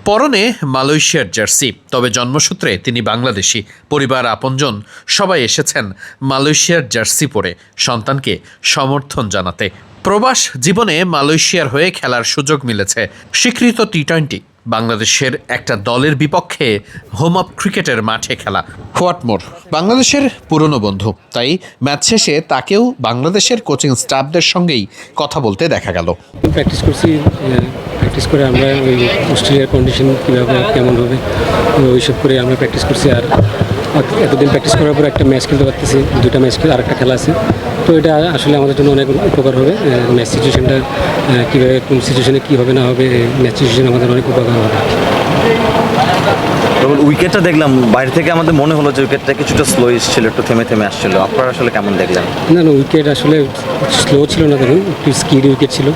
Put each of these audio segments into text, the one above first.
পরনে মালয়েশিয়ার জার্সি, তবে জন্মসূত্রে তিনি বাংলাদেশি। পরিবার আপনজন সবাই এসেছেন মালয়েশিয়ার জার্সি পরে সন্তানকে সমর্থন জানাতে। প্রবাস জীবনে মালয়েশিয়ার হয়ে খেলার সুযোগ মিলেছে। স্বীকৃত টি-20 বাংলাদেশের একটা দলের বিপক্ষে হোম অফ ক্রিকেটের মাঠে খেলা। হোয়াটমোর বাংলাদেশের পুরনো বন্ধু, তাই ম্যাচ শেষে তাকেও বাংলাদেশের কোচিং স্টাফদের সঙ্গেই কথা বলতে দেখা গেল। প্র্যাকটিস করে আমরা ওই অস্ট্রেলিয়ার কন্ডিশন কীভাবে কেমন হবে ওইসব করে আমরা প্র্যাকটিস করছি। আর এতদিন প্র্যাকটিস করার পর একটা ম্যাচ খেলতে পারতেছি, দুটা ম্যাচ আর একটা খেলা আছে। তো এটা আসলে আমাদের জন্য অনেক উপকার হবে। ম্যাচ সিচুয়েশনটা কীভাবে কোন সিচুয়েশনে কী হবে না হবে, ম্যাচ সিচুয়েশন আমাদের অনেক উপকার হবে। তখন উইকেটটা দেখলাম বাইরে থেকে, আমাদের মনে হলো যে উইকেটটা কিছুটা স্লো ছিল, একটু থেমে থেমে আসছিল। আপনারা আসলে কেমন দেখলেন? না উইকেট আসলে স্লো ছিল না, দেখুন একটু স্কিড উইকেট ছিল।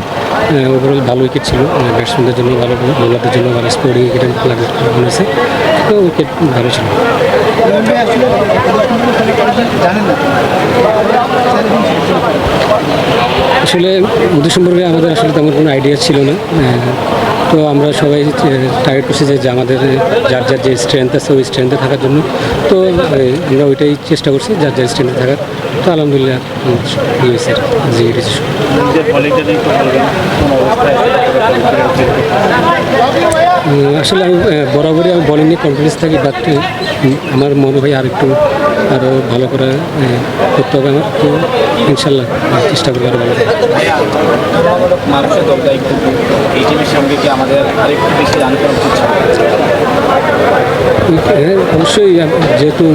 ওভারঅল ভালো উইকেট ছিল, ব্যাটসম্যানদের জন্য ভালো, বোলারদের জন্য ভালো, স্পোর্টিং উইকেটের মনে হয়েছে। তো উইকেট ভালো ছিল। আসলে ওদের সম্পর্কে আমাদের আসলে তেমন কোনো আইডিয়া ছিল না। তো আমরা সবাই টার্গেট করছি যে আমাদের যার যার যে স্ট্রেংথ আছে ওই স্ট্রেংথে থাকার জন্য। তো আমরা ওইটাই চেষ্টা করছি, যার যার স্ট্রেংথে থাকার। তো আলহামদুলিল্লাহ হয়েছে। আসলে আমি বরাবরই আমি বলিং নিয়ে কনফিডেন্স থাকি, বাট আমার মনে হয় আরও ভালো করে করতে হবে আমার। তো ইনশাল্লাহ চেষ্টা করবো আরও ভালো। অবশ্যই, যেহেতু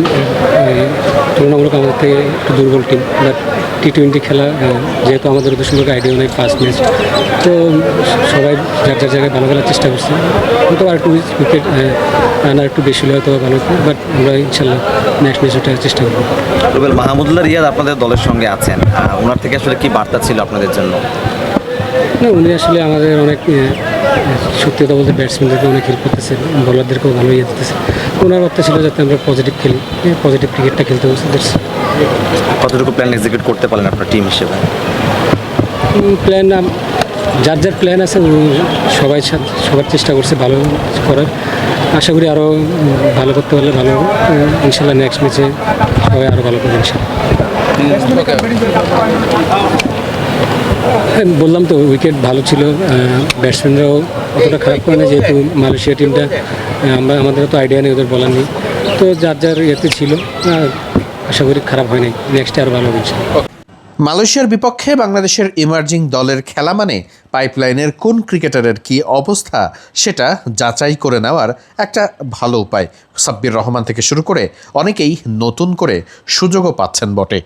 তুলনামূলক আমাদের থেকে একটু দুর্বল টিম, বাট টি-20 খেলা যেহেতু আমাদের ওদের সম্পর্কে আইডিয়া নেই, ফার্স্ট ম্যাচ। তো সবাই যার যার জায়গায় ভালো খেলার চেষ্টা করছে। হয়তো আর একটু উইকেট রান আর একটু বেশি হলে হয়তো ভালো হতো, বাট আমরা ইনশাল্লাহ নেক্সট ম্যাচ ওটা চেষ্টা করবো। রুবেল মাহমুদুল্লাহ রিয়াদ আপনাদের দলের সঙ্গে আছেন, ওনার থেকে আসলে কি বার্তা ছিল আপনাদের জন্য? না, উনি আসলে আমাদের অনেক সত্যি কথা বলতে ব্যাটসম্যানদেরকে অনেক হেল্প করতেছে, বোলারদেরকেও ভালো দিতেছে। ওনার বার্তা ছিল যাতে আমরা পজিটিভ খেলি, পজিটিভ ক্রিকেটটা খেলতে বলছে। কতটুকু প্ল্যান এক্সিকিউট করতে পারেন আপনার টিম হিসেবে? প্ল্যান যার যার প্ল্যান আছে সবার চেষ্টা করছে ভালো করার। আশা করি আরও ভালো করতে পারলে ভালো হবে। ইনশাল্লাহ নেক্সট ম্যাচে সবাই আরও ভালো করবে ইনশাল্লাহ। বললাম তো উইকেট ভালো ছিল, ব্যাটসম্যানরাও অতটা খারাপ করে না, যেহেতু মালয়েশিয়া টিমটা আমাদের তো আইডিয়া নেই, ওদের বলার নেই। তো যার যার ইয়েতে ছিল, আশা করি খারাপ হয় নাই, নেক্সটে আরও ভালো হয়েছে। মালয়েশিয়ার বিপক্ষে বাংলাদেশের ইমার্জিং দলের খেলা মানে পাইপলাইনের কোন ক্রিকেটারের কী অবস্থা সেটা যাচাই করে নেওয়ার একটা ভালো উপায়। সাব্বির রহমান থেকে শুরু করে অনেকেই নতুন করে সুযোগও পাচ্ছেন বটে।